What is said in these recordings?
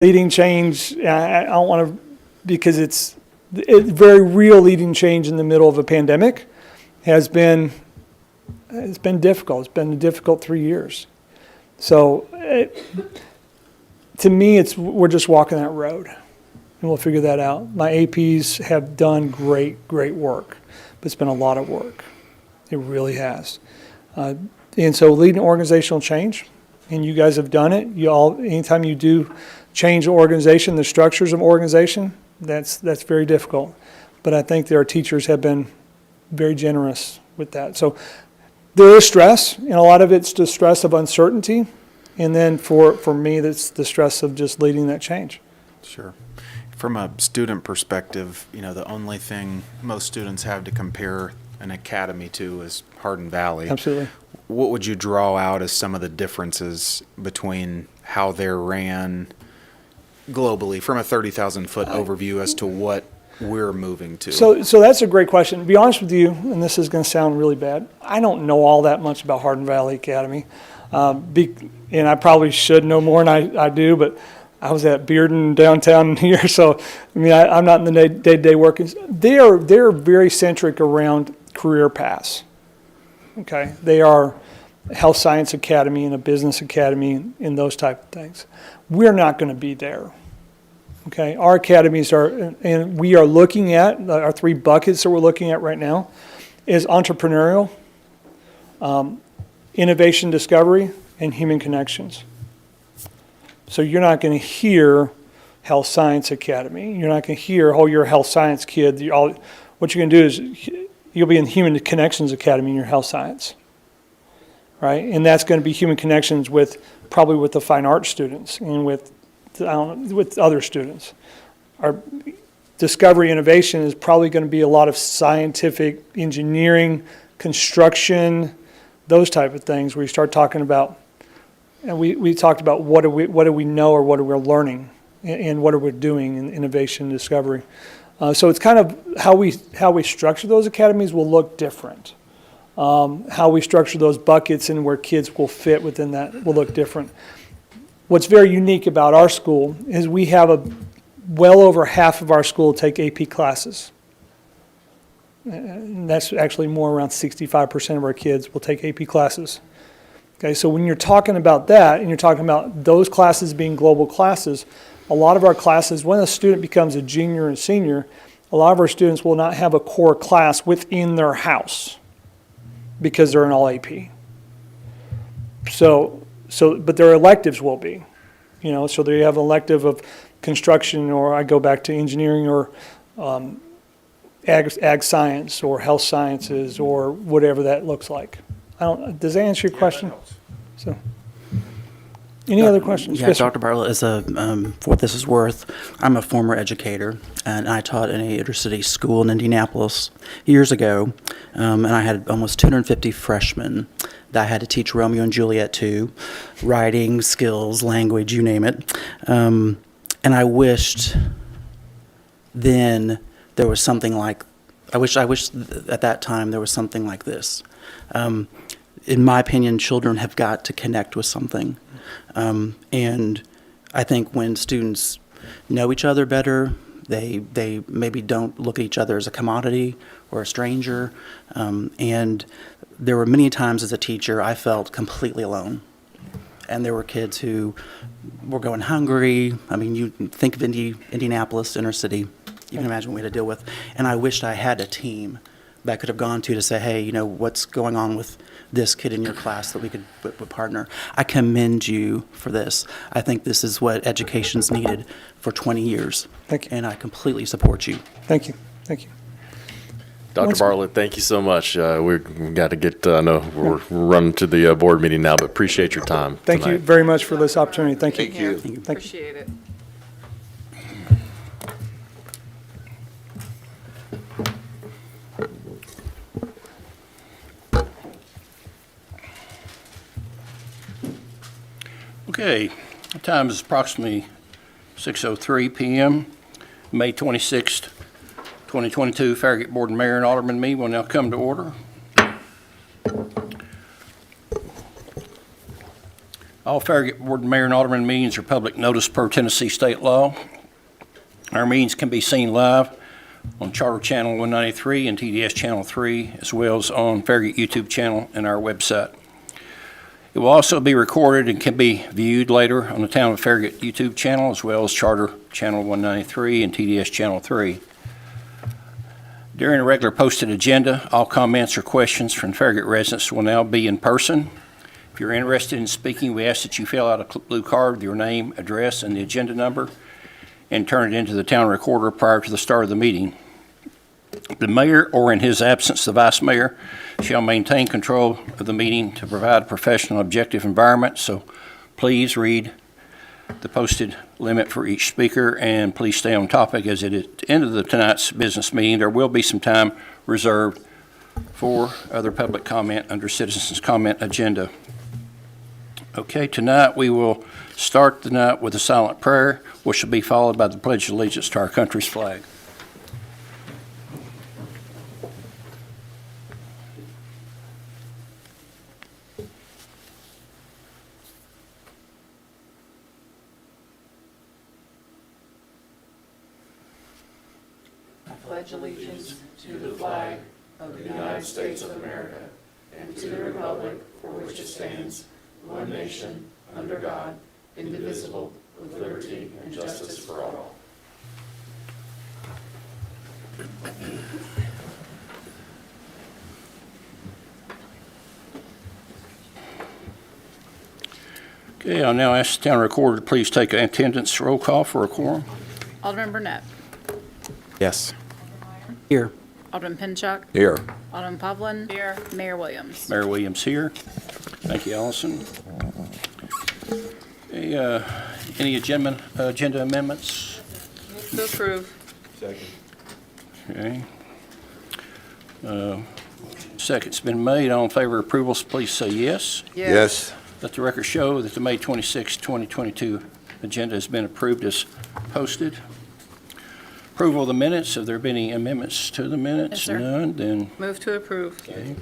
leading change. I don't want to, because it's very real leading change in the middle of a pandemic it's been difficult. It's been a difficult 3 years. So to me, we're just walking that road, and we'll figure that out. My APs have done great work, but it's been a lot of work. It really has. And so leading organizational change, and you guys have done it. Anytime you do change the organization, the structures of organization, that's very difficult. But I think that our teachers have been very generous with that. So there is stress, and a lot of it's the stress of uncertainty. And then for me, that's the stress of just leading that change. Sure. From a student perspective, the only thing most students have to compare an academy to is Hardin Valley. Absolutely. What would you draw out as some of the differences between how they're ran globally from a 30,000-foot overview as to what we're moving to? So that's a great question. To be honest with you, and this is going to sound really bad, I don't know all that much about Hardin Valley Academy. And I probably should know more than I do, but I was at Bearden downtown here, so I'm not in the day-to-day workings. They're very centric around career paths. Okay, they are a health science academy and a business academy and those type of things. We're not going to be there. Okay, our academies are, and we are looking at our 3 buckets that we're looking at right now is entrepreneurial, innovation discovery, and human connections. So you're not going to hear health science academy. You're not going to hear, oh, you're a health science kid. What you're going to do is you'll be in human connections academy in your health science, right? And that's going to be human connections probably with the fine arts students and with other students. Our discovery innovation is probably going to be a lot of scientific engineering, construction, those type of things where you start talking about, and we talked about what do we know or what are we learning and what are we doing in innovation and discovery. So it's kind of how we structure those academies will look different. How we structure those buckets and where kids will fit within that will look different. What's very unique about our school is we have well over half of our school take AP classes. And that's actually more, around 65% of our kids will take AP classes. Okay, so when you're talking about that, and you're talking about those classes being global classes, a lot of our classes, when a student becomes a junior and senior, a lot of our students will not have a core class within their house because they're an all AP. But their electives will be, so they have an elective of construction, or I go back to engineering, or ag science, or health sciences, or whatever that looks like. Does that answer your question? So, any other questions? Yeah, Dr. Bartlett, for what this is worth, I'm a former educator, and I taught in a intercity school in Indianapolis years ago, and I had almost 250 freshmen that I had to teach Romeo and Juliet to, writing, skills, language, you name it. And I wished then there was something like, I wish at that time there was something like this. In my opinion, children have got to connect with something. And I think when students know each other better, they maybe don't look at each other as a commodity or a stranger. And there were many times as a teacher I felt completely alone. And there were kids who were going hungry. You think of Indianapolis, inner city. You can imagine what we had to deal with. And I wished I had a team that I could have gone to say, hey, what's going on with this kid in your class that we could partner. I commend you for this. I think this is what education's needed for 20 years. Thank you. And I completely support you. Thank you. Thank you. Dr. Bartlett, thank you so much. We've got to get, I know we're running to the board meeting now, but appreciate your time Thank tonight. you very much for this opportunity. Thank you. Thank you. Thank you. Appreciate it. Okay, the time is approximately 6:03 p.m. May 26th, 2022. Farragut Board and Mayor and Aldermen meeting will now come to order. All Farragut Board Mayor and Alderman meetings are public notice per Tennessee state law. Our meetings can be seen live on Charter Channel 193 and TDS Channel 3, as well as on Farragut YouTube channel and our website. It will also be recorded and can be viewed later on the Town of Farragut YouTube channel, as well as Charter Channel 193 and TDS Channel 3. During a regular posted agenda, all comments or questions from Farragut residents will now be in person. If you're interested in speaking, we ask that you fill out a blue card with your name, address, and the agenda number, and turn it into the town recorder prior to the start of the meeting. The mayor, or in his absence, the vice mayor, shall maintain control of the meeting to provide a professional, objective environment. So please read the posted limit for each speaker, and please stay on topic, as at the end of tonight's business meeting, there will be some time reserved for other public comment under citizens' comment agenda. Okay, tonight we will start the night with a silent prayer, which will be followed by the Pledge of Allegiance to our country's flag. Pledge allegiance to the flag of the United States of America and to the republic for which it stands, one nation, under God, indivisible, with liberty and justice for all. Okay, I'll now ask the town recorder to please take an attendance roll call for a quorum. Alderman Burnett. Yes. Here. Alderman Pinchuk. Here. Alderman Pavlin. Here. Mayor Williams. Mayor Williams here. Thank you, Allison. Okay, any agenda amendments? To approve. Okay. Second's been made. All in favor of approval, please say yes. Yes. Let the record show that the May 26, 2022 agenda has been approved as posted. Approval of the minutes. Have there been any amendments to the minutes? Yes, sir. None, then, Move to approve. okay.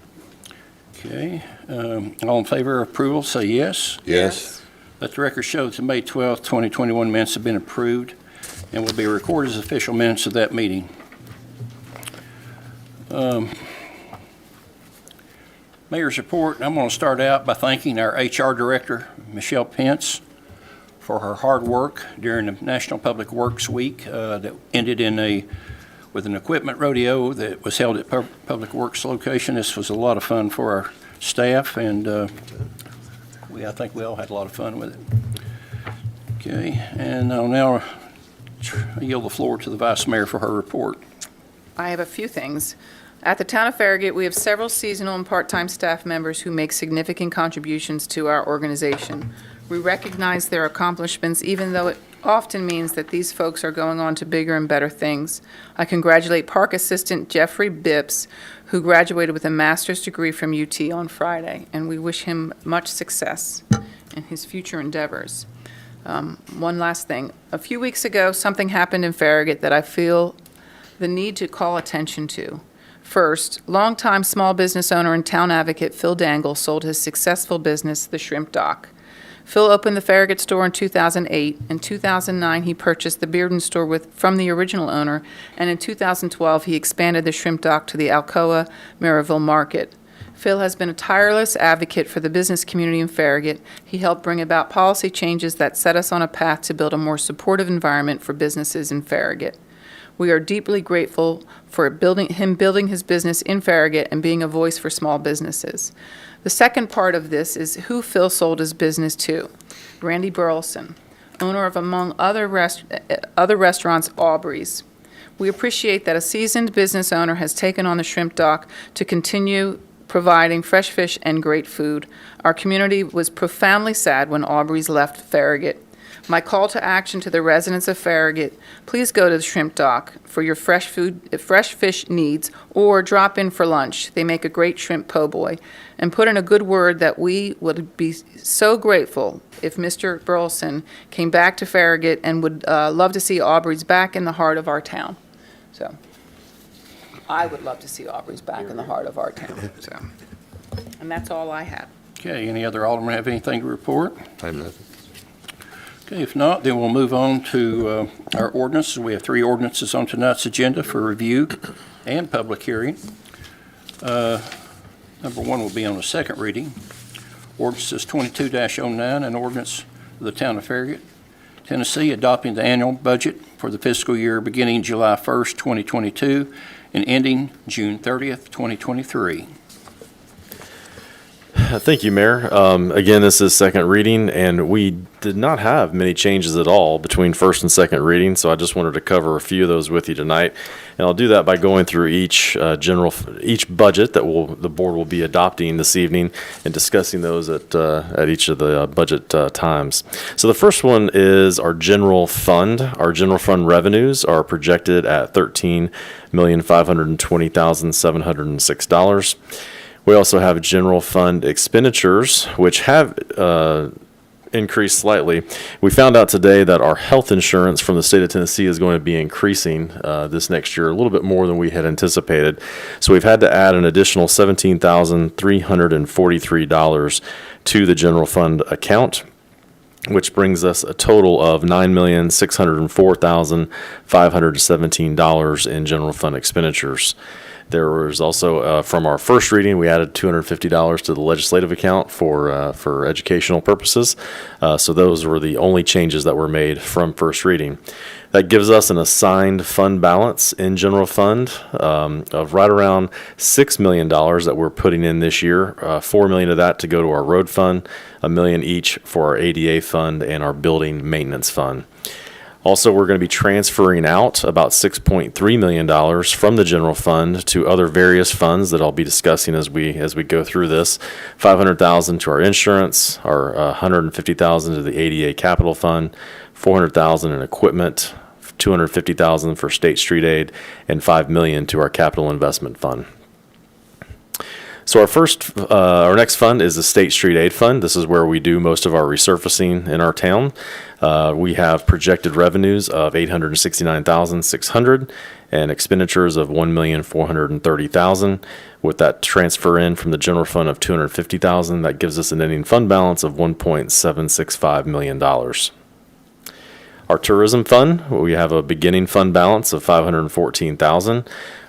All in favor of approval, say yes. Yes. Let the record show that the May 12, 2021 minutes have been approved and will be recorded as official minutes of that meeting. Mayor's report. I'm going to start out by thanking our HR Director, Michelle Pence, for her hard work during the National Public Works Week that ended with an equipment rodeo that was held at Public Works location. This was a lot of fun for our staff, and I think we all had a lot of fun with it. Okay, and I'll now yield the floor to the Vice Mayor for her report. I have a few things. At the Town of Farragut, we have several seasonal and part-time staff members who make significant contributions to our organization. We recognize their accomplishments, even though it often means that these folks are going on to bigger and better things. I congratulate Park Assistant Jeffrey Bips, who graduated with a master's degree from UT on Friday, and we wish him much success in his future endeavors. One last thing. A few weeks ago, something happened in Farragut that I feel the need to call attention to. First, longtime small business owner and town advocate Phil Dangle sold his successful business, the Shrimp Dock. Phil opened the Farragut store in 2008. In 2009, he purchased the Bearden store from the original owner, and in 2012, he expanded the Shrimp Dock to the Alcoa Maryville Market. Phil has been a tireless advocate for the business community in Farragut. He helped bring about policy changes that set us on a path to build a more supportive environment for businesses in Farragut. We are deeply grateful for him building his business in Farragut and being a voice for small businesses. The second part of this is who Phil sold his business to. Randy Burleson, owner of, among other restaurants, Aubrey's. We appreciate that a seasoned business owner has taken on the Shrimp Dock to continue providing fresh fish and great food. Our community was profoundly sad when Aubrey's left Farragut. My call to action to the residents of Farragut, please go to the Shrimp Dock for your fresh fish needs, or drop in for lunch. They make a great shrimp po' boy. And put in a good word that we would be so grateful if Mr. Burleson came back to Farragut and would love to see Aubrey's back in the heart of our town. So, I would love to see Aubrey's back in the heart of our town. So, and that's all I have. Okay, any other aldermen have anything to report? I have nothing. Okay, if not, then we'll move on to our ordinances. We have 3 ordinances on tonight's agenda for review and public hearing. Number 1 will be on the second reading. Ordinances 22-09, an ordinance of the Town of Farragut, Tennessee, adopting the annual budget for the fiscal year beginning July 1st, 2022, and ending June 30th, 2023. Thank you, Mayor. Again, this is second reading, and we did not have many changes at all between first and second reading, so I just wanted to cover a few of those with you tonight. And I'll do that by going through each budget that the board will be adopting this evening and discussing those at each of the budget times. So the first one is our general fund. Our general fund revenues are projected at $13,520,706. We also have general fund expenditures, which have increased slightly. We found out today that our health insurance from the state of Tennessee is going to be increasing this next year a little bit more than we had anticipated. So we've had to add an additional $17,343 to the general fund account, which brings us a total of $9,604,517 in general fund expenditures. There was also, from our first reading, we added $250 to the legislative account for educational purposes. So those were the only changes that were made from first reading. That gives us an assigned fund balance in general fund of right around $6 million that we're putting in this year. $4 million of that to go to our road fund, $1 million each for our ADA fund and our building maintenance fund. Also, we're going to be transferring out about $6.3 million from the general fund to other various funds that I'll be discussing as we go through this. $500,000 to our insurance, our $150,000 to the ADA capital fund, $400,000 in equipment, $250,000 for state street aid, and $5 million to our capital investment fund. So our next fund is the State Street Aid Fund. This is where we do most of our resurfacing in our town. We have projected revenues of $869,600 and expenditures of $1,430,000. With that transfer in from the general fund of $250,000, that gives us an ending fund balance of $1.765 million. Our tourism fund, we have a beginning fund balance of $514,000.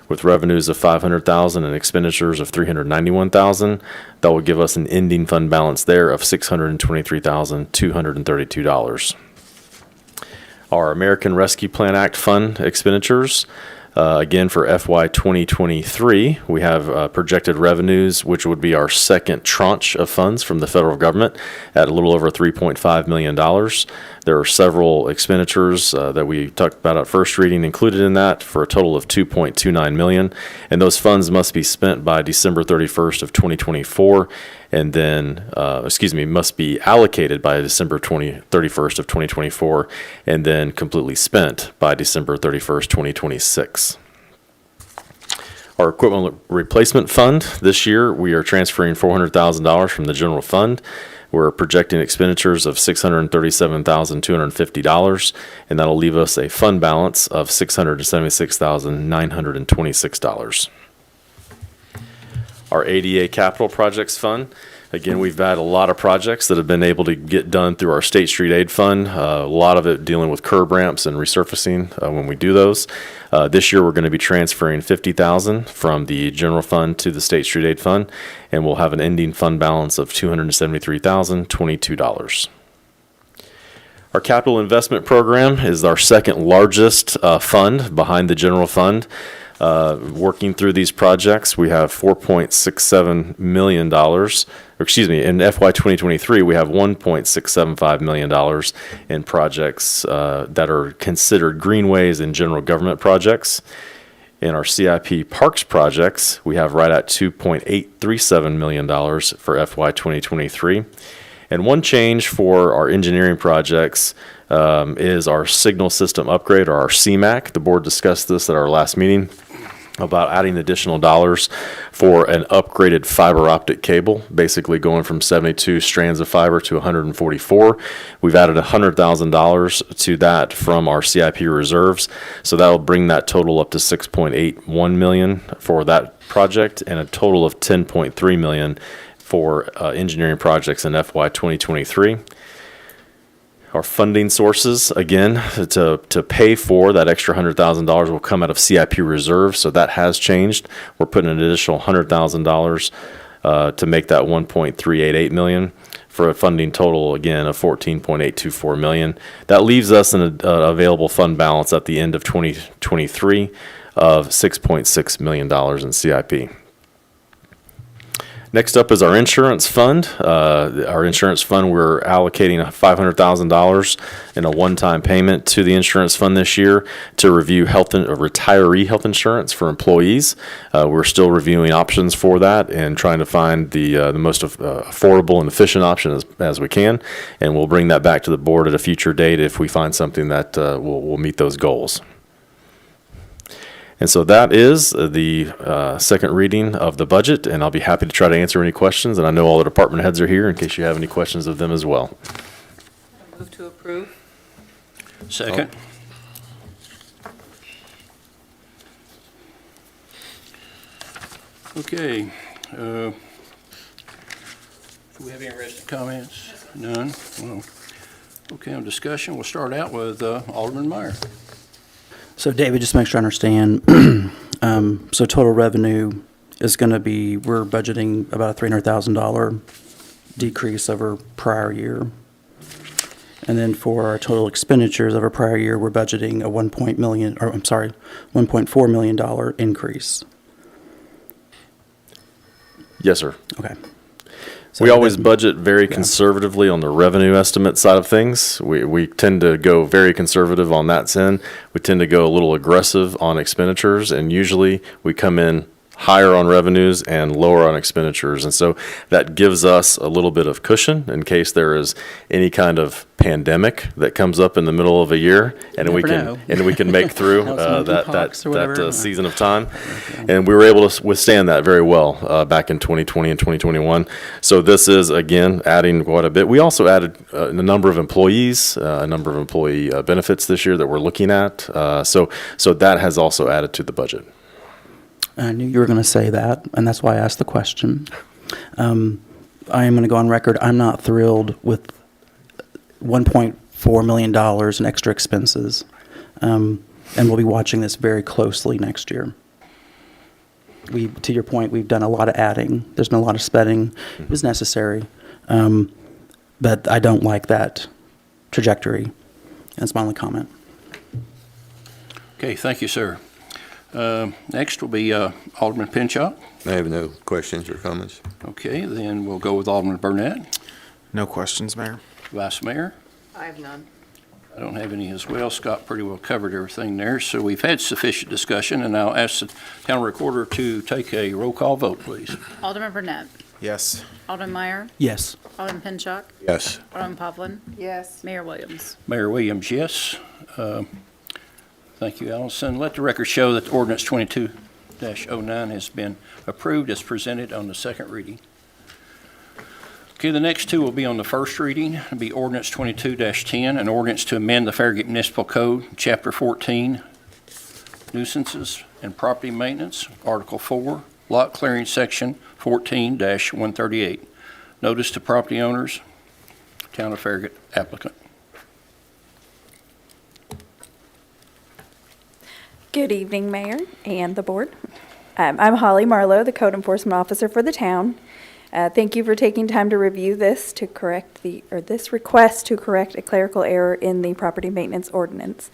With revenues of $500,000 and expenditures of $391,000, that will give us an ending fund balance there of $623,232. Our American Rescue Plan Act fund expenditures, again for FY 2023, we have projected revenues, which would be our second tranche of funds from the federal government at a little over $3.5 million. There are several expenditures that we talked about at first reading included in that for a total of $2.29 million, and those funds must be spent by December 31st of 2024, and then, must be allocated by December 31st of 2024, and then completely spent by December 31st, 2026. Our equipment replacement fund, this year we are transferring $400,000 from the general fund. We're projecting expenditures of $637,250, and that'll leave us a fund balance of $676,926. Our ADA Capital Projects Fund, again, we've had a lot of projects that have been able to get done through our State Street Aid Fund, a lot of it dealing with curb ramps and resurfacing when we do those. This year, we're going to be transferring $50,000 from the general fund to the State Street Aid Fund, and we'll have an ending fund balance of $273,022. Our capital investment program is our second largest fund behind the general fund. Working through these projects, we have $4.67 million, in FY 2023, we have $1.675 million in projects that are considered greenways and general government projects. In our CIP-Parks Projects, we have right at $2.837 million for FY 2023. And one change for our engineering projects is our signal system upgrade, or our CMAC. The board discussed this at our last meeting about adding additional dollars for an upgraded fiber optic cable, basically going from 72 strands of fiber to 144. We've added $100,000 to that from our CIP reserves, so that'll bring that total up to $6.81 million for that project, and a total of $10.3 million for engineering projects in FY 2023. Our funding sources, again, to pay for that extra $100,000 will come out of CIP reserve, so that has changed. We're putting an additional $100,000 to make that $1.388 million for a funding total, again, of $14.824 million. That leaves us an available fund balance at the end of 2023 of $6.6 million in CIP. Next up is our insurance fund. Our insurance fund, we're allocating $500,000 in a one-time payment to the insurance fund this year to review retiree health insurance for employees. We're still reviewing options for that and trying to find the most affordable and efficient option as we can. And we'll bring that back to the board at a future date if we find something that will meet those goals. And so that is the second reading of the budget, and I'll be happy to try to answer any questions. And I know all the department heads are here in case you have any questions of them as well. Move to approve. Second. Okay. Do we have any resident comments? None? Well, okay, on discussion, we'll start out with Alderman Meyer. So David, just make sure I understand. So total revenue is going to be, we're budgeting about a $300,000 decrease over prior year. And then for our total expenditures over prior year, we're budgeting a $1.4 million increase. Yes, sir. Okay. We always budget very conservatively on the revenue estimate side of things. We tend to go very conservative on that end. We tend to go a little aggressive on expenditures, and usually we come in higher on revenues and lower on expenditures. And so that gives us a little bit of cushion in case there is any kind of pandemic that comes up in the middle of a year, and we can make through that season of time. And we were able to withstand that very well back in 2020 and 2021. So this is, again, adding quite a bit. We also added a number of employees, a number of employee benefits this year that we're looking at. So that has also added to the budget. I knew you were going to say that, and that's why I asked the question. I am going to go on record. I'm not thrilled with $1.4 million in extra expenses, and we'll be watching this very closely next year. To your point, we've done a lot of adding. There's been a lot of spending. It was necessary, but I don't like that trajectory. That's my only comment. Okay, thank you, sir. Next will be Alderman Pinchot. I have no questions or comments. Okay, then we'll go with Alderman Burnett. No questions, Mayor. Vice Mayor. I have none. I don't have any as well. Scott pretty well covered everything there. So we've had sufficient discussion, and I'll ask the town recorder to take a roll call vote, please. Alderman Burnett. Yes. Alderman Meyer. Yes. Alderman Pinchot. Yes. Alderman Poplin. Yes. Mayor Williams. Mayor Williams, yes. Thank you, Allison. Let the record show that Ordinance 22-09 has been approved as presented on the second reading. Okay, the next two will be on the first reading. It'll be Ordinance 22-10, an ordinance to amend the Farragut Municipal Code, Chapter 14, Nuisances and Property Maintenance, Article 4, Lot Clearing, Section 14-138. Notice to property owners, Town of Farragut applicant. Good evening, Mayor and the board. I'm Holly Marlowe, the Code Enforcement Officer for the town. Thank you for taking time to review this this request to correct a clerical error in the property maintenance ordinance.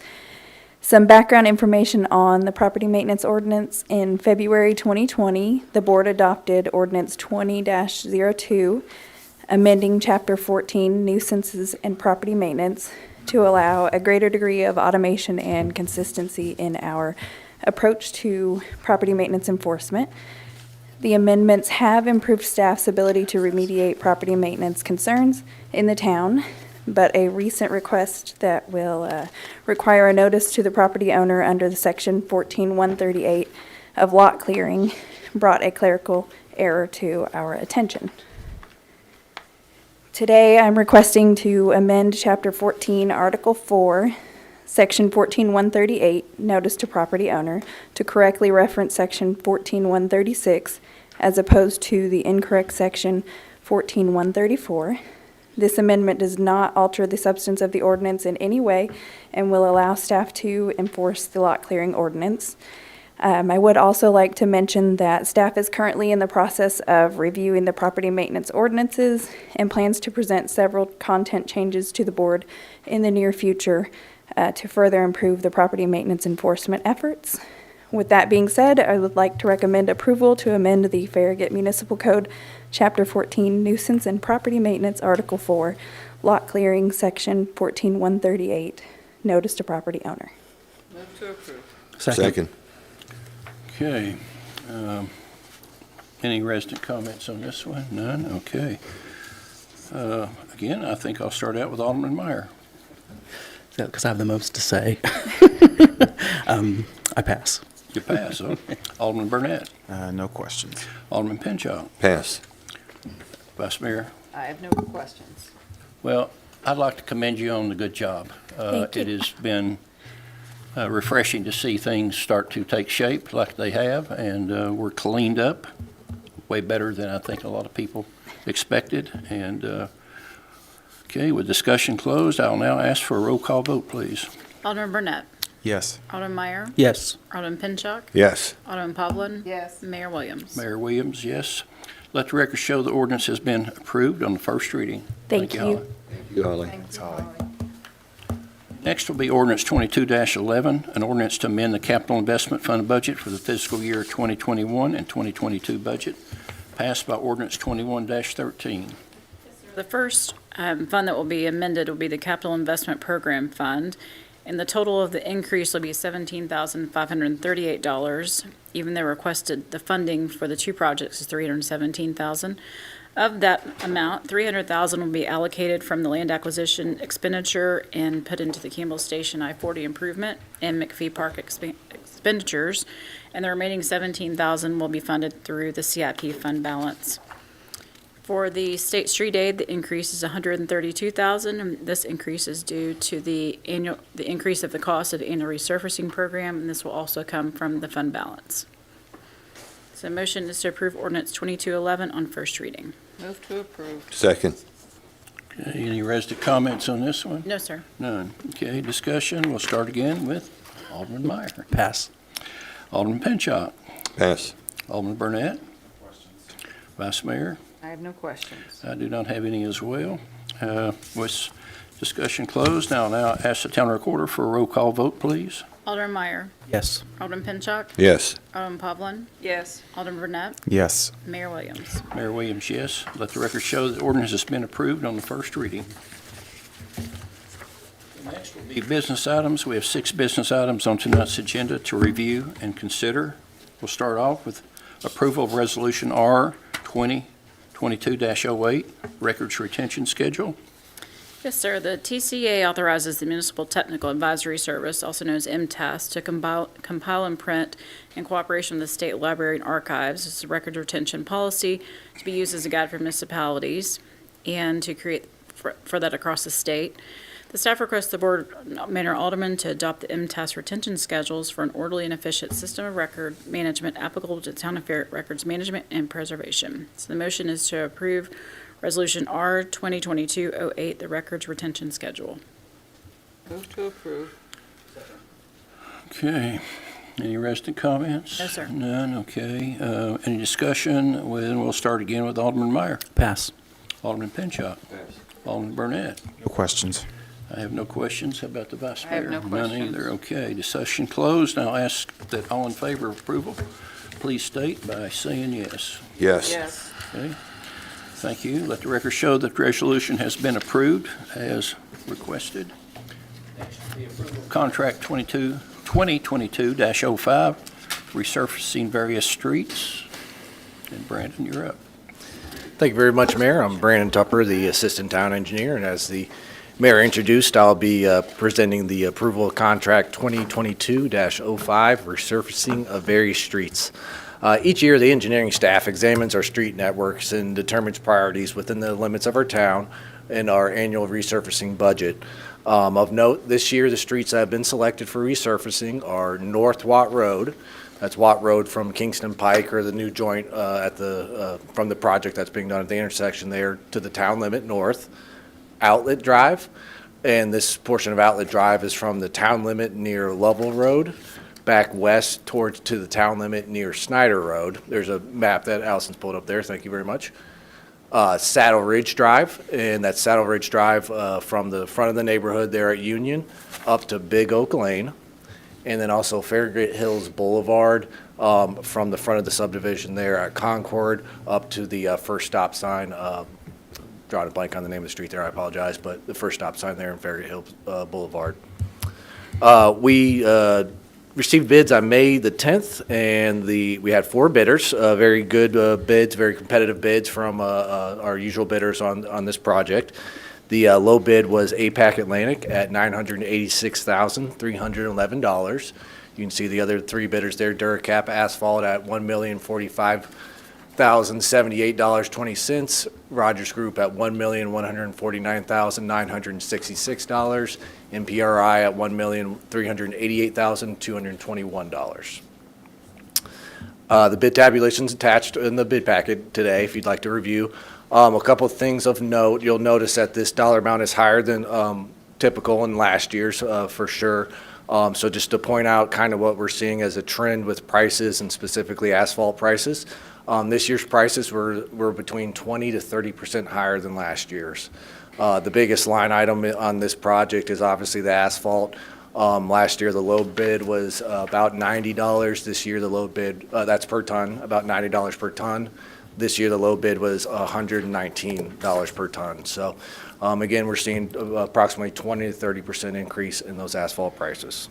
Some background information on the property maintenance ordinance. In February 2020, the board adopted Ordinance 20-02, amending Chapter 14, Nuisances and Property Maintenance, to allow a greater degree of automation and consistency in our approach to property maintenance enforcement. The amendments have improved staff's ability to remediate property maintenance concerns in the town, but a recent request that will require a notice to the property owner under the Section 14-138 of lot clearing brought a clerical error to our attention. Today, I'm requesting to amend Chapter 14, Article 4, Section 14-138, Notice to Property Owner, to correctly reference Section 14-136 as opposed to the incorrect section 14-134. This amendment does not alter the substance of the ordinance in any way and will allow staff to enforce the lot clearing ordinance. I would also like to mention that staff is currently in the process of reviewing the property maintenance ordinances and plans to present several content changes to the board in the near future to further improve the property maintenance enforcement efforts. With that being said, I would like to recommend approval to amend the Farragut Municipal Code, Chapter 14, Nuisance and Property Maintenance, Article 4, Lot Clearing, Section 14-138, Notice to Property Owner. Move to approve. Second. Okay. Any resident comments on this one? None? Okay. Again, I think I'll start out with Alderman Meyer. Because I have the most to say. I pass. You pass, okay. Alderman Burnett. No questions. Alderman Pinchot. Pass. Vice Mayor. I have no questions. Well, I'd like to commend you on the good job. Thank you. It has been refreshing to see things start to take shape like they have, and we're cleaned up way better than I think a lot of people expected. And okay, with discussion closed, I'll now ask for a roll call vote, please. Alderman Burnett. Yes. Alderman Meyer. Yes. Alderman Pinchot. Yes. Alderman Povlin. Yes. Mayor Williams. Mayor Williams, yes. Let the record show the ordinance has been approved on the first reading. Thank you. Holly. Thank you, Holly. Thanks, Holly. Next will be ordinance 22-11, an ordinance to amend the capital investment fund budget for the fiscal year 2021 and 2022 budget, passed by ordinance 21-13. The first fund that will be amended will be the Capital Investment Program Fund, and the total of the increase will be $17,538. Even though requested, the funding for the two projects is $317,000. Of that amount, $300,000 will be allocated from the land acquisition expenditure and put into the Campbell Station I-40 improvement and McPhee Park expenditures, and the remaining $17,000 will be funded through the CIP fund balance. For the state street aid, the increase is $132,000, and this increase is due to the increase of the cost of the annual resurfacing program, and this will also come from the fund balance. So the motion is to approve ordinance 2211 on first reading. Move to approve. Second. Okay, any resident comments on this one? No, sir. None. Okay, discussion. We'll start again with Alderman Meyer. Pass. Alderman Pinchot. Pass. Alderman Burnett. Vice Mayor. I have no questions. I do not have any as well. With discussion closed, now ask the town recorder for a roll call vote, please. Alderman Meyer. Yes. Alderman Pinchot. Yes. Alderman Povlin. Yes. Alderman Burnett. Yes. Mayor Williams. Mayor Williams, yes. Let the record show that the ordinance has been approved on the first reading. Next will be business items. We have 6 business items on tonight's agenda to review and consider. We'll start off with approval of Resolution R 2022-08, Records Retention Schedule. Yes, sir. The TCA authorizes the Municipal Technical Advisory Service, also known as MTAS, to compile and print in cooperation with the State Library and Archives. It's a record retention policy to be used as a guide for municipalities and to create for that across the state. The staff requests the Board, Mayor Aldermen, to adopt the MTAS retention schedules for an orderly and efficient system of record management applicable to town of Farragut records management and preservation. So the motion is to approve Resolution R 2022-08, the records retention schedule. Move to approve. Okay. Any resident comments? No, sir. None, okay. Any discussion? We'll start again with Alderman Meyer. Pass. Alderman Pinchot. Alderman Burnett. No questions. I have no questions. How about the Vice I Mayor? have no None questions. either. Okay, discussion closed. Now ask that all in favor of approval, please state by saying yes. Yes. Yes. Okay, thank you. Let the record show that the resolution has been approved as requested. Next will be approval of Contract 2022-05, resurfacing various streets. And Brandon, you're up. Thank you very much, Mayor. I'm Brandon Tupper, the Assistant Town Engineer, and as the Mayor introduced, I'll be presenting the approval of Contract 2022-05, resurfacing of various streets. Each year, the engineering staff examines our street networks and determines priorities within the limits of our town and our annual resurfacing budget. Of note, this year, the streets that have been selected for resurfacing are North Watt Road, That's Watt Road from Kingston Pike, or the new joint from the project that's being done at the intersection there, to the town limit north. Outlet Drive, and this portion of Outlet Drive is from the town limit near Lovell Road back west towards to the town limit near Snyder Road. There's a map that Allison's pulled up there. Thank you very much. Saddle Ridge Drive, and that's Saddle Ridge Drive from the front of the neighborhood there at Union up to Big Oak Lane, and then also Farragut Hills Boulevard from the front of the subdivision there at Concord up to the first stop sign. Drawing a blank on the name of the street there, I apologize, but the first stop sign there in Farragut Hills Boulevard. We received bids on May the 10th, and we had 4 bidders, very good bids, very competitive bids from our usual bidders on this project. The low bid was APAC Atlantic at $986,311. You can see the other 3 bidders there, Duracap Asphalt at $1,045,078.20, Rogers Group at $1,149,966, and PRI at $1,388,221. The bid tabulation's attached in the bid packet today if you'd like to review. A couple of things of note. You'll notice that this dollar amount is higher than typical in last year's for sure. So just to point out kind of what we're seeing as a trend with prices, and specifically asphalt prices. This year's prices were between 20 to 30% higher than last year's. The biggest line item on this project is obviously the asphalt. Last year the low bid was about $90. This year the low bid, that's per ton, about $90 per ton. This year the low bid was $119 per ton. So again, we're seeing approximately 20 to 30% increase in those asphalt prices.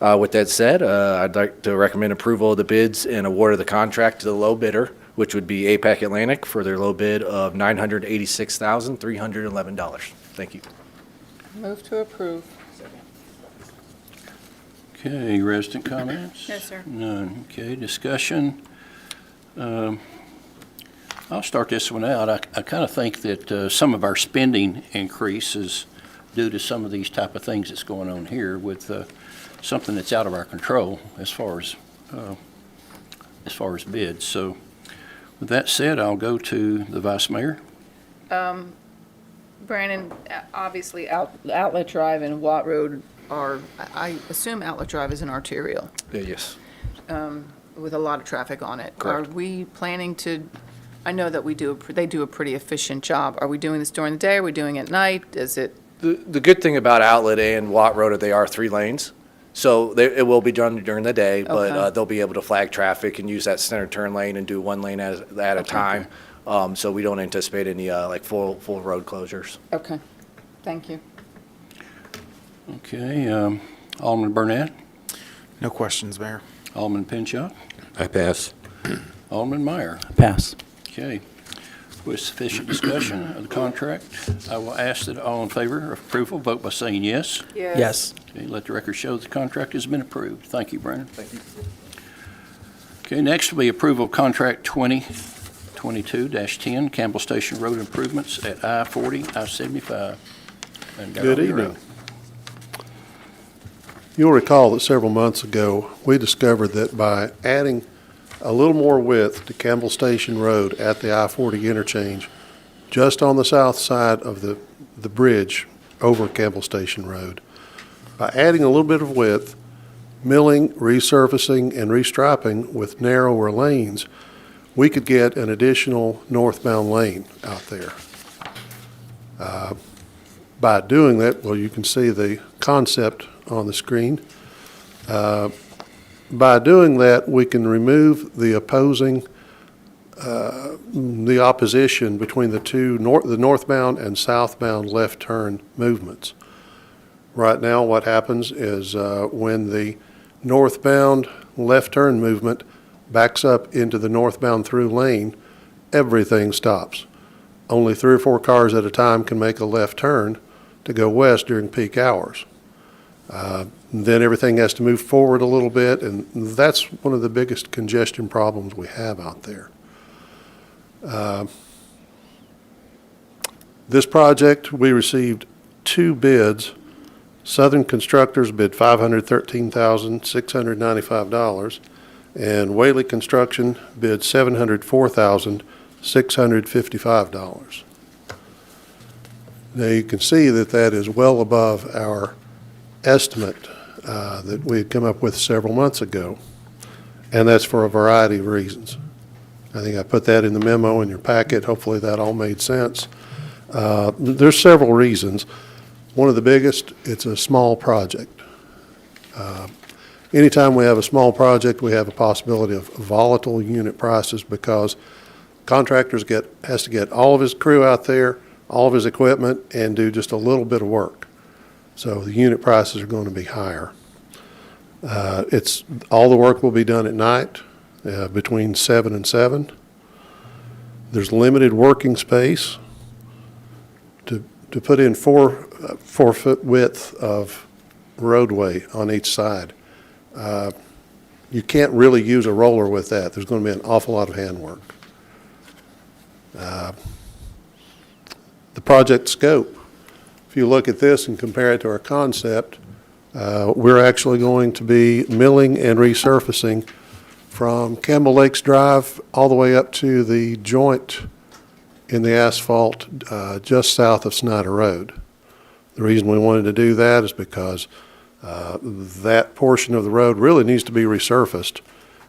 With that said, I'd like to recommend approval of the bids and award of the contract to the low bidder, which would be APAC Atlantic, for their low bid of $986,311. Thank you. Move to approve. Okay, resident comments? No, sir. None. Okay, discussion. I'll start this one out. I kind of think that some of our spending increase is due to some of these type of things that's going on here with something that's out of our control as far as bids. So with that said, I'll go to the Vice Mayor. Brandon, obviously Outlet Drive and Watt Road are, I assume Outlet Drive is an arterial Yes. with a lot of traffic on it. Correct. Are we planning to, I know that they do a pretty efficient job. Are we doing this during the day? Are we doing it at night? Is it? The good thing about Outlet and Watt Road, they are 3 lanes. So it will be done during the day, but Okay. they'll be able to flag traffic and use that center turn lane and do 1 lane at a time. So we don't anticipate any like full road closures. Okay, thank you. Okay, Alderman Burnett, No questions, Mayor. Alderman Pinchot, I pass. Alderman Meyer. Pass. Okay. With sufficient discussion of the contract, I will ask that all in favor of approval vote by saying yes. Yes. Okay, let the record show that the contract has been approved. Thank you, Brandon. Thank you. Okay, next will be approval of contract 2022-10, Campbell Station Road improvements at I-40, I-75. And Darrell, Good you're evening. up. You'll recall that several months ago, we discovered that by adding a little more width to Campbell Station Road at the I-40 interchange, just on the south side of the bridge over Campbell Station Road, by adding a little bit of width, milling, resurfacing, and restriping with narrower lanes, we could get an additional northbound lane out there. By doing that, well, you can see the concept on the screen. By doing that, we can remove the opposition between the northbound and southbound left turn movements. Right now, what happens is when the northbound left turn movement backs up into the northbound through lane, everything stops. Only 3 or 4 cars at a time can make a left turn to go west during peak hours. Then everything has to move forward a little bit, and that's one of the biggest congestion problems we have out there. This project, we received 2 bids Southern Constructors bid $513,695, and Whaley Construction bid $704,655. Now, you can see that that is well above our estimate that we had come up with several months ago, and that's for a variety of reasons. I think I put that in the memo in your packet. Hopefully that all made sense. There's several reasons. One of the biggest, it's a small project. Anytime we have a small project, we have a possibility of volatile unit prices because contractors has to get all of his crew out there, all of his equipment, and do just a little bit of work. So the unit prices are going to be higher. All the work will be done at night, between 7 and 7. There's limited working space to put in 4-foot width of roadway on each side. You can't really use a roller with that. There's going to be an awful lot of handwork. The project scope, if you look at this and compare it to our concept, we're actually going to be milling and resurfacing from Campbell Lakes Drive all the way up to the joint in the asphalt just south of Snyder Road. The reason we wanted to do that is because that portion of the road really needs to be resurfaced,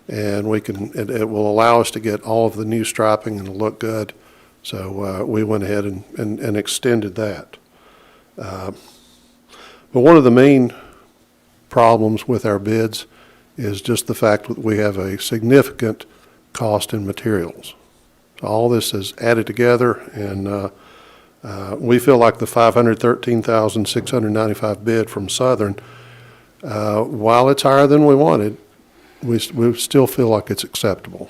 and it will allow us to get all of the new striping and look good. So we went ahead and extended that. But one of the main problems with our bids is just the fact that we have a significant cost in materials. All this is added together, and we feel like the $513,695 bid from Southern, while it's higher than we wanted, we still feel like it's acceptable.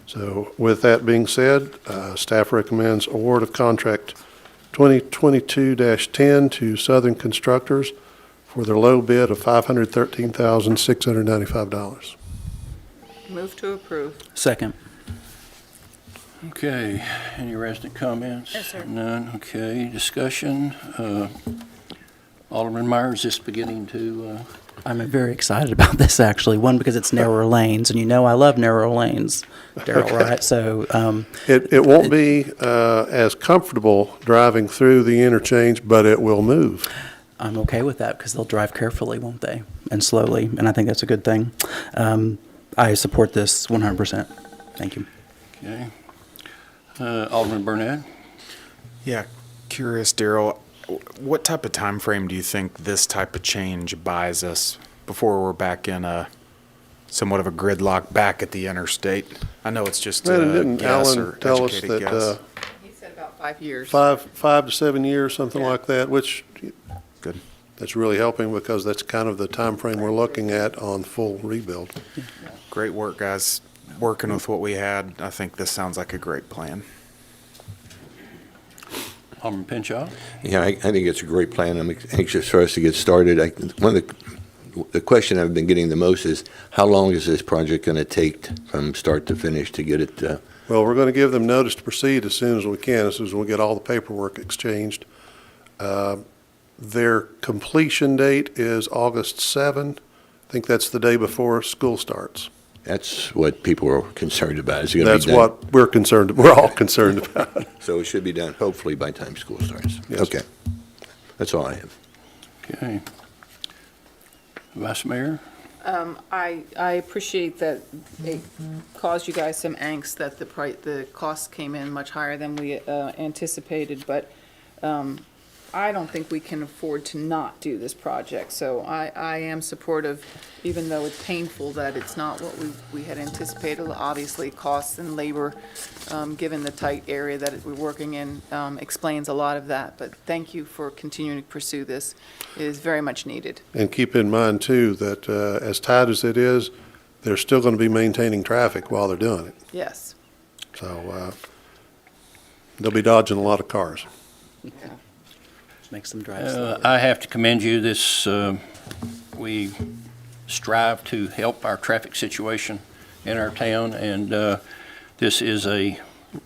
So with that being said, staff recommends award of contract 2022-10 to Southern Constructors for their low bid of $513,695. Move to approve. Second. Okay, any resident comments? Yes, sir. None, okay, discussion. Alderman Meyer, is this beginning to, I'm very excited about this, actually. One, because it's narrower lanes, and you know I love narrow lanes, Daryl, right? So It won't be as comfortable driving through the interchange, but it will move. I'm okay with that because they'll drive carefully, won't they? And slowly, and I think that's a good thing. I support this 100%. Thank you. okay. Alderman Burnett? Yeah, curious, Daryl, what type of time frame do you think this type of change buys us before we're back in somewhat of a gridlock back at the interstate? I know it's just a Didn't guess Alan or tell us educated that guess. He said about 5 years. 5 to 7 years, something Yeah. like that, which Good. that's really helping because that's kind of the time frame we're looking at on full rebuild. Great work, guys. Working with what we had, I think this sounds like a great plan. Alderman Pinchot? Yeah, I think it's a great plan. I'm anxious for us to get started. One of the question I've been getting the most is, how long is this project going to take from start to finish to get it? Well, we're going to give them notice to proceed as soon as we can, as soon as we get all the paperwork exchanged. Their completion date is August 7. I think that's the day before school starts. That's what people are concerned about. Is it going to That's be done? what we're all concerned about. So it should be done hopefully by the time school starts. Yes. Okay. That's all I have. Okay. Vice Mayor? I appreciate that it caused you guys some angst that the costs came in much higher than we anticipated, but I don't think we can afford to not do this project. So I am supportive, even though it's painful that it's not what we had anticipated. Obviously, costs and labor, given the tight area that we're working in, explains a lot of that. But thank you for continuing to pursue this. It is very much needed. And keep in mind, too, that as tight as it is, they're still going to be maintaining traffic while they're doing it. Yes. So they'll be dodging a lot of cars. Makes them drive slower. I have to commend you. We strive to help our traffic situation in our town, and this is going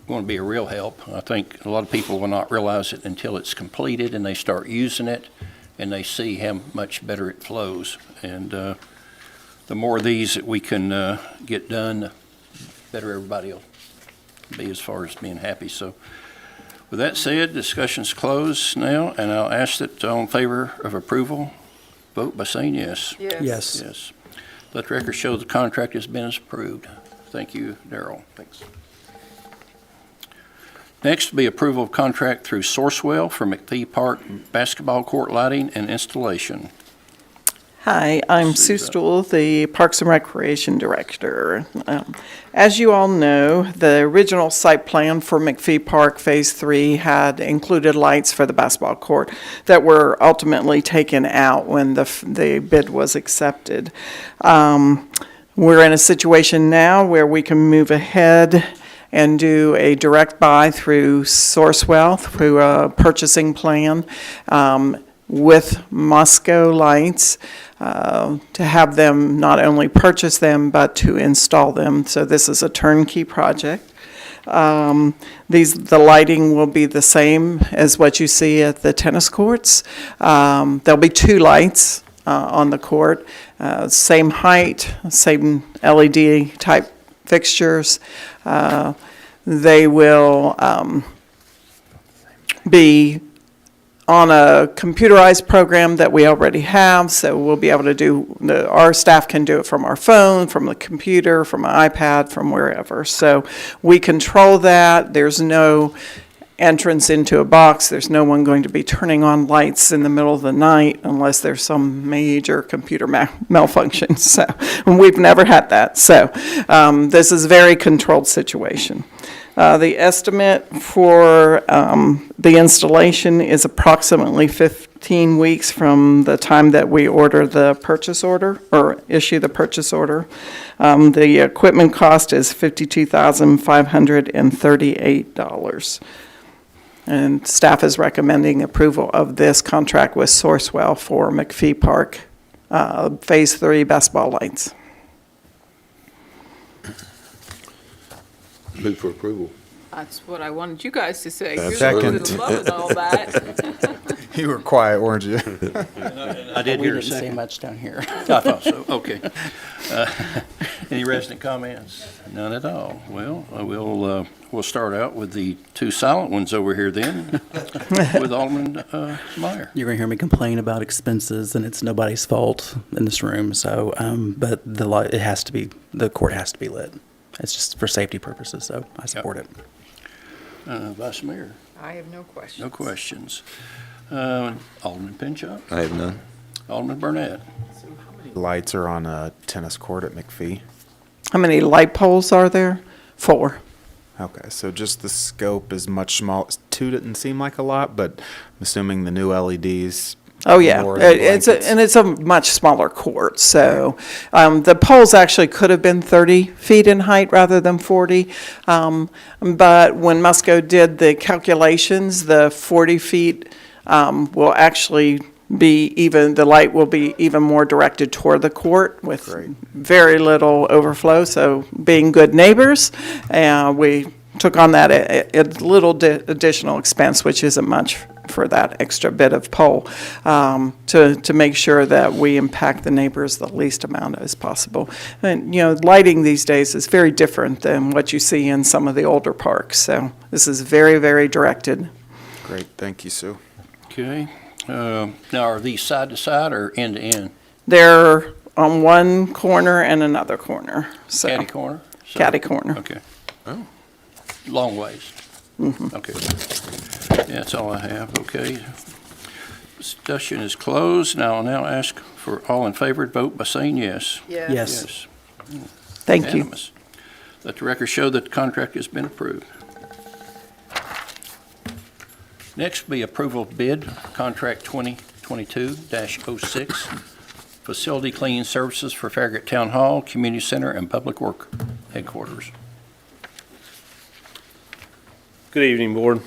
to be a real help. I think a lot of people will not realize it until it's completed and they start using it, and they see how much better it flows. And the more of these that we can get done, the better everybody will be as far as being happy. So with that said, discussion's closed now, and I'll ask that all in favor of approval, vote by saying yes. Yes. Yes. Let the record show the contract has been approved. Thank you, Darrell. Thanks. Next will be approval of contract through Sourcewell for McPhee Park basketball court lighting and installation. Hi, I'm Sue Stool, the Parks and Recreation Director. As you all know, the original site plan for McPhee Park Phase 3 had included lights for the basketball court that were ultimately taken out when the bid was accepted. We're in a situation now where we can move ahead and do a direct buy through Sourcewell, through a purchasing plan, with Mosco lights, to have them not only purchase them, but to install them. So this is a turnkey project. The lighting will be the same as what you see at the tennis courts. There'll be 2 lights on the court, same height, same LED type fixtures. They will be on a computerized program that we already have, so we'll be able to do, our staff can do it from our phone, from the computer, from an iPad, from wherever. So we control that. There's no entrance into a box. There's no one going to be turning on lights in the middle of the night unless there's some major computer malfunction. So we've never had that. So this is a very controlled situation. The estimate for the installation is approximately 15 weeks from the time that we order the purchase order or issue the purchase order. The equipment cost is $52,538. And staff is recommending approval of this contract with Sourcewell for McPhee Park Phase 3 basketball lights. Move for approval. That's what I wanted you guys to say. That's You're second. the love and all that. You were quiet, weren't you? I did We hear a didn't say second. much down here. I thought so, okay. Any resident comments? None at all. Well, we'll start out with the 2 silent ones over here then, with Alderman Meyer. You're going to hear me complain about expenses, and it's nobody's fault in this room, so, but it has to be, the court has to be lit. It's just for safety purposes, so I support it. Vice Mayor, I have no questions. no questions. Alderman Pinchot, I have none. Alderman Burnett. Lights are on a tennis court at McPhee. How many light poles are there? 4. Okay, so just the scope is much smaller. 2 didn't seem like a lot, but I'm assuming the new LEDs. Oh, yeah. More than It's blankets. a much smaller court, so the poles actually could have been 30 feet in height rather than 40. But when Musco did the calculations, the 40 feet will actually be even, the light will be even more directed toward the court with Great. very little overflow. So being good neighbors, we took on that a little additional expense, which isn't much for that extra bit of pole, to make sure that we impact the neighbors the least amount as possible. And, lighting these days is very different than what you see in some of the older parks. So this is very, very directed. Great, thank you, Sue. Okay. Now, are these side to side or end to end? They're on one corner and another corner. So Catty corner? So- Catty corner. Okay. Oh. Long ways. Okay. Yeah, that's all I have. Okay. Discussion is closed. Now I'll ask for all in favor to vote by saying yes. Yes. Yes. Thank you. Unanimous. Let the record show that the contract has been approved. Next will be approval of bid, contract 2022-06, facility cleaning services for Farragut Town Hall, Community Center, and Public Work Headquarters. Good evening, Board.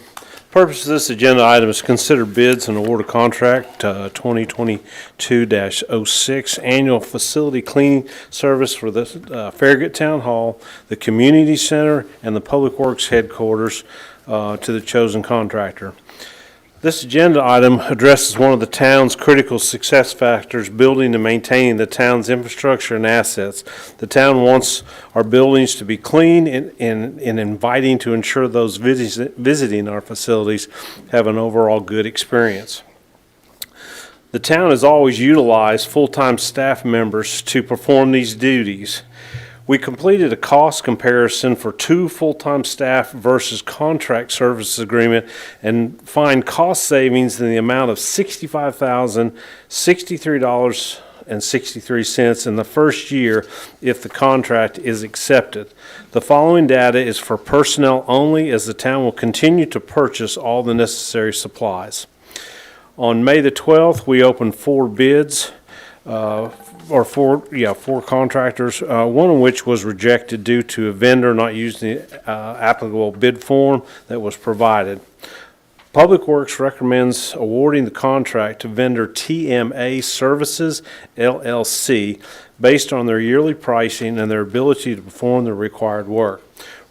Purpose of this agenda item is to consider bids and award a contract 2022-06 annual facility cleaning service for the Farragut Town Hall, the Community Center, and the Public Works Headquarters to the chosen contractor. This agenda item addresses one of the town's critical success factors, building and maintaining the town's infrastructure and assets. The town wants our buildings to be clean and inviting to ensure those visiting our facilities have an overall good experience. The town has always utilized full-time staff members to perform these duties. We completed a cost comparison for 2 full-time staff versus contract services agreement and find cost savings in the amount of $65,063.63 in the first year if the contract is accepted. The following data is for personnel only, as the town will continue to purchase all the necessary supplies. On May the 12th, we opened 4 bids. Four contractors, one of which was rejected due to a vendor not using the applicable bid form that was provided. Public Works recommends awarding the contract to vendor TMA Services, LLC, based on their yearly pricing and their ability to perform the required work.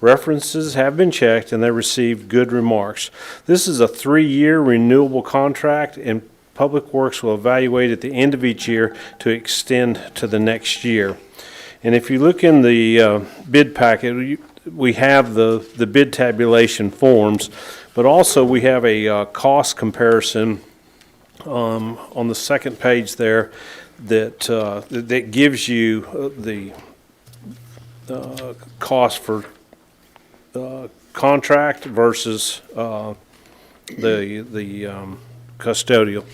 References have been checked and they received good remarks. This is a 3-year renewable contract, and Public Works will evaluate at the end of each year to extend to the next year. And if you look in the bid packet, we have the bid tabulation forms, but also we have a cost comparison on the second page there that gives you the cost for contract versus the custodial.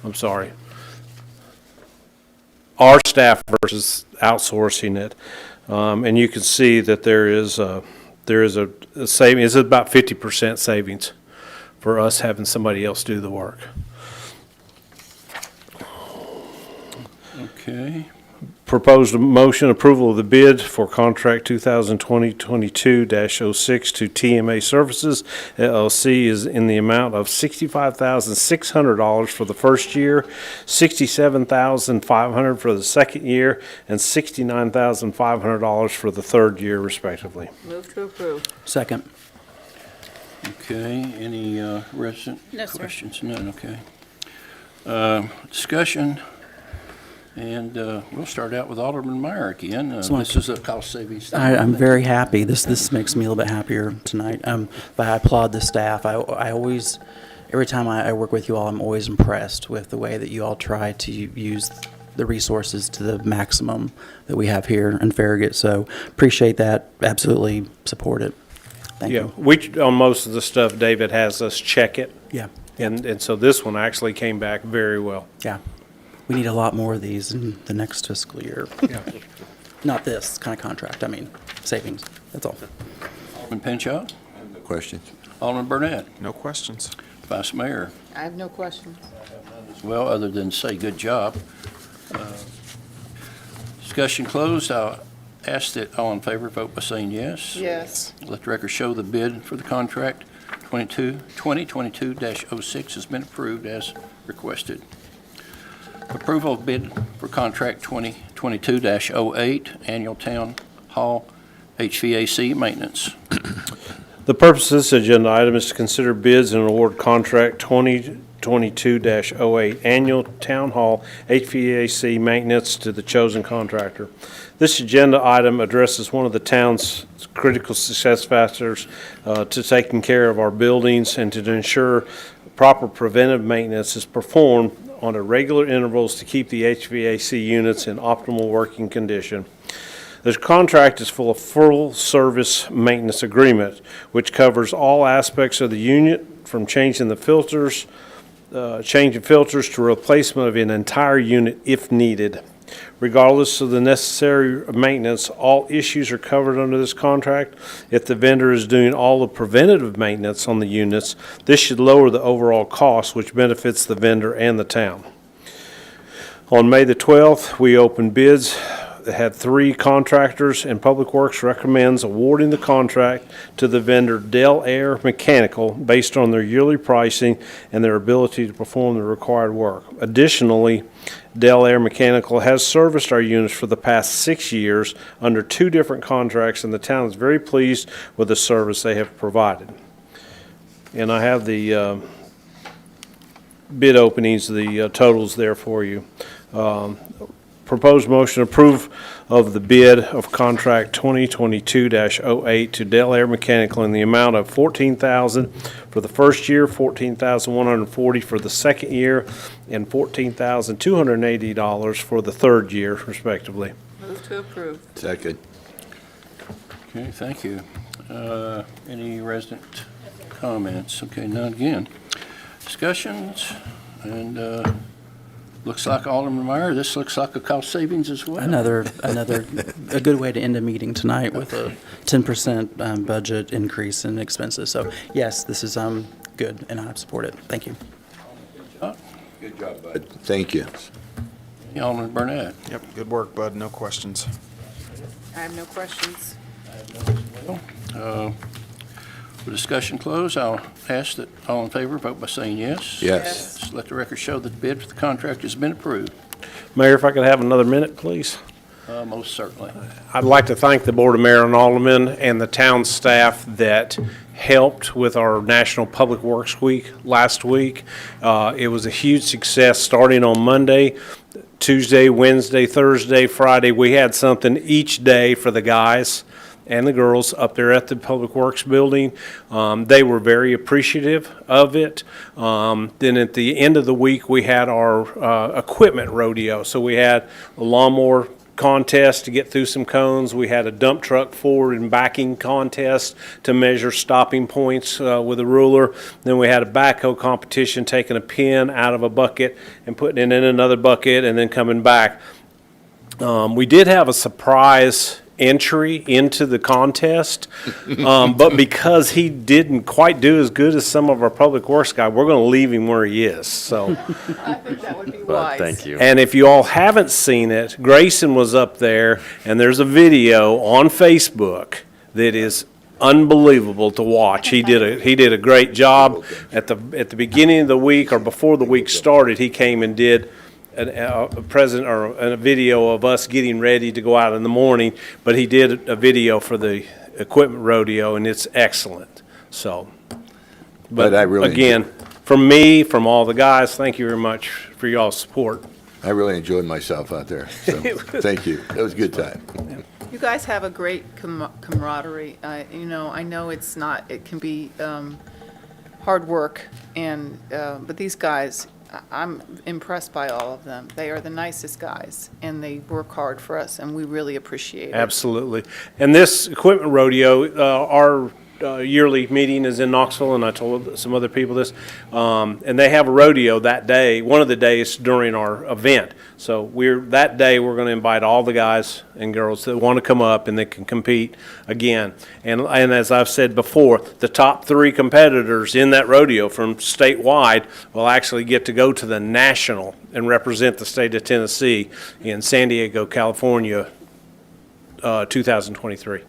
I'm sorry. Our staff versus outsourcing it, and you can see that there is a saving. It's about 50% savings for us having somebody else do the work. Okay. Proposed motion approval of the bid for contract 2020-22-06 to TMA Services LLC is in the amount of $65,600 for the first year, $67,500 for the second year, and $69,500 for the third year, respectively. Move to approve. Second. Okay, any resident No, sir. questions? None, okay. Discussion, and we'll start out with Alderman Meyer again. This is a cost savings. I'm very happy. This makes me a little bit happier tonight. But I applaud the staff. I always, every time I work with you all, I'm always impressed with the way that you all try to use the resources to the maximum that we have here in Farragut. So appreciate that. Absolutely support it. Thank you. On most of the stuff, David has us check it. Yeah. And so this one actually came back very well. Yeah. We need a lot more of these in the next fiscal year. Yeah. Not this kind of contract, I mean, savings, that's all. Alderman Pinchot, Questions? Alderman Burnett, No questions. Vice Mayor. I have no question. Well, other than say good job. Discussion closed. I'll ask that all in favor vote by saying yes. Yes. Let the record show the bid for the contract 2022-06 has been approved as requested. Approval of bid for contract 2022-08 annual town hall HVAC maintenance. The purpose of this agenda item is to consider bids and award contract 2022-08 annual town hall HVAC maintenance to the chosen contractor. This agenda item addresses one of the town's critical success factors to taking care of our buildings and to ensure proper preventive maintenance is performed on a regular intervals to keep the HVAC units in optimal working condition. This contract is full of full-service maintenance agreement, which covers all aspects of the unit, from changing filters to replacement of an entire unit if needed. Regardless of the necessary maintenance, all issues are covered under this contract. If the vendor is doing all the preventative maintenance on the units, this should lower the overall cost, which benefits the vendor and the town. On May the 12th, we opened bids that had 3 contractors, and Public Works recommends awarding the contract to the vendor Del Air Mechanical based on their yearly pricing and their ability to perform the required work. Additionally, Del Air Mechanical has serviced our units for the past 6 years under 2 different contracts, and the town is very pleased with the service they have provided. And I have the bid openings, the totals there for you. Proposed motion approve of the bid of contract 2022-08 to Del Air Mechanical in the amount of $14,000 for the first year, $14,140 for the second year, and $14,280 for the third year, respectively. Move to approve. Second. Okay, thank you. Any resident comments? Okay, none again. Discussions, and looks like Alderman Meyer, this looks like a cost savings as well. Another, a good way to end a meeting tonight with a 10% budget increase in expenses. So yes, this is good, and I support it. Thank you. Good job, bud. Thank you. Alderman Burnett. Yep, good work, bud. No questions. I have no questions. For discussion close, I'll ask that all in favor vote by saying yes. Yes. Just let the record show that the bid for the contract has been approved. Mayor, if I could have another minute, please. Most certainly. I'd like to thank the Board of Mayor and Aldermen and the town staff that helped with our National Public Works Week last week. It was a huge success starting on Monday, Tuesday, Wednesday, Thursday, Friday. We had something each day for the guys and the girls up there at the Public Works Building. They were very appreciative of it. Then at the end of the week, we had our equipment rodeo. So we had a lawnmower contest to get through some cones. We had a dump truck forward and backing contest to measure stopping points with a ruler. Then we had a backhoe competition, taking a pin out of a bucket and putting it in another bucket and then coming back. We did have a surprise entry into the contest, but because he didn't quite do as good as some of our public works guys, we're going to leave him where he is. So, I think that would be But wise. thank you. and if you all haven't seen it, Grayson was up there, and there's a video on Facebook that is unbelievable to watch. He did a great job at the beginning of the week or before the week started. He came and did a video of us getting ready to go out in the morning, but he did a video for the equipment rodeo, and it's excellent. So, But I really again, from me, from all the guys, thank you very much for y'all's support. I really enjoyed myself out there, so thank you. It was a good time. You guys have a great camaraderie. I know it can be hard work, but these guys, I'm impressed by all of them. They are the nicest guys, and they work hard for us, and we really appreciate it. Absolutely. And this equipment rodeo, our yearly meeting is in Knoxville, and I told some other people this, and they have a rodeo that day, one of the days during our event. So that day we're going to invite all the guys and girls that want to come up, and they can compete again. And as I've said before, the top 3 competitors in that rodeo from statewide will actually get to go to the national and represent the state of Tennessee in San Diego, California, 2023.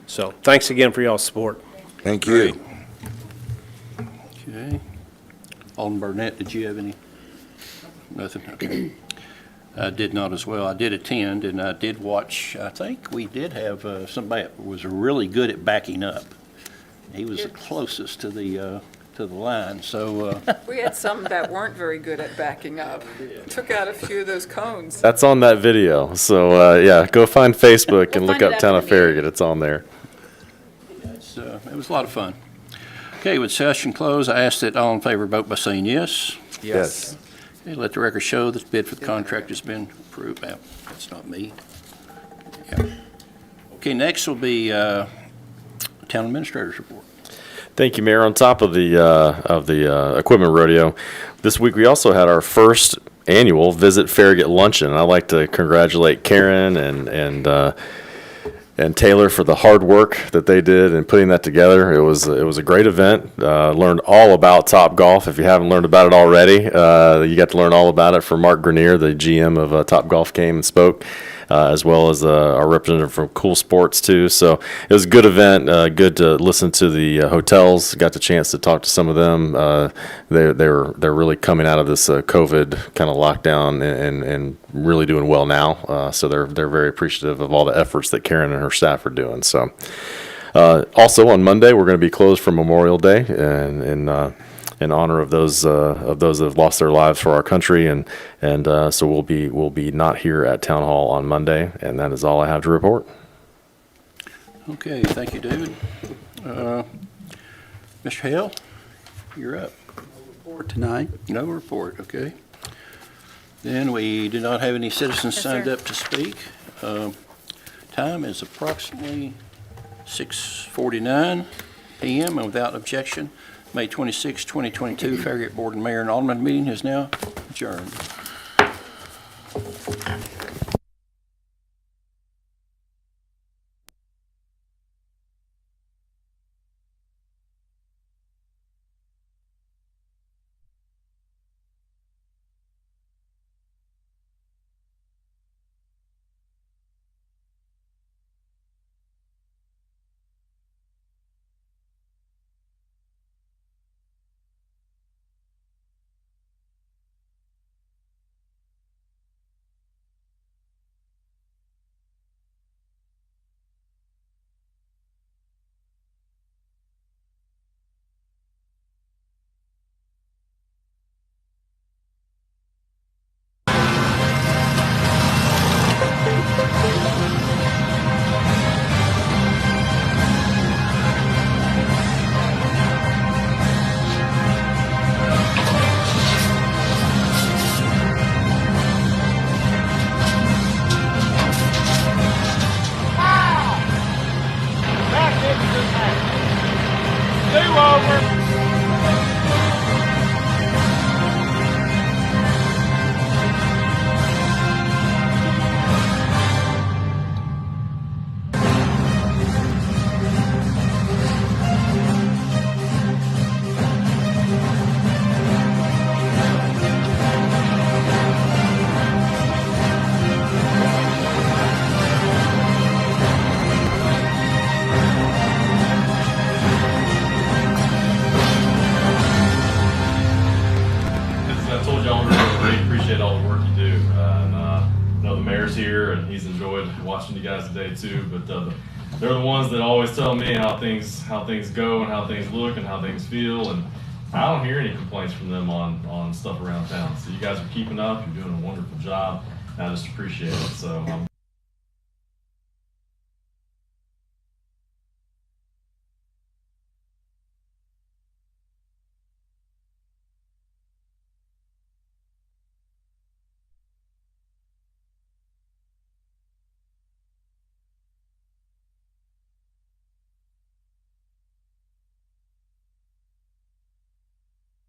So thanks again for y'all's support. Thank you. Okay. Alderman Burnett, did you have any? Nothing? Okay. I did not as well. I did attend, and I did watch. I think we did have somebody that was really good at backing up. He was the closest to the line, so. We had some that weren't very good at backing up. Took out a few of those cones. That's on that video. So, yeah, go find Facebook and look find up it Town after of the meeting. Farragut. It's on there. It was a lot of fun. Okay, with session closed, I ask that all in favor vote by saying yes. Yes. Okay, let the record show that the bid for the contract has been approved. That's not me. Yeah. Okay, next will be Town Administrator's Report. Thank you, Mayor. On top of the equipment rodeo, this week we also had our first annual Visit Farragut Luncheon. And I'd like to congratulate Karen and Taylor for the hard work that they did in putting that together. It was a great event. Learned all about Topgolf. If you haven't learned about it already, you got to learn all about it from Mark Grenier, the GM of Topgolf, came and spoke, as well as our representative from Cool Sports too. So it was a good event. Good to listen to the hotels. Got the chance to talk to some of them. They're really coming out of this COVID kind of lockdown and really doing well now. So they're very appreciative of all the efforts that Karen and her staff are doing. So also on Monday we're going to be closed for Memorial Day, and in honor of those that have lost their lives for our country, and so we'll be not here at Town Hall on Monday, and that is all I have to report. Okay, thank you, David. Mr. Hale, you're up. Report tonight. No report, okay. Then we do not have any citizens signed up to speak. Time is approximately 6:49 p.m. and without objection, May 26, 2022 Farragut Board and Mayor and Alderman meeting is now adjourned. Watching you guys today too, but they're the ones that always tell me how things go and how things look and how things feel, and I don't hear any complaints from them on stuff around town. So you guys are keeping up, you're doing a wonderful job, and I just appreciate it. So I'm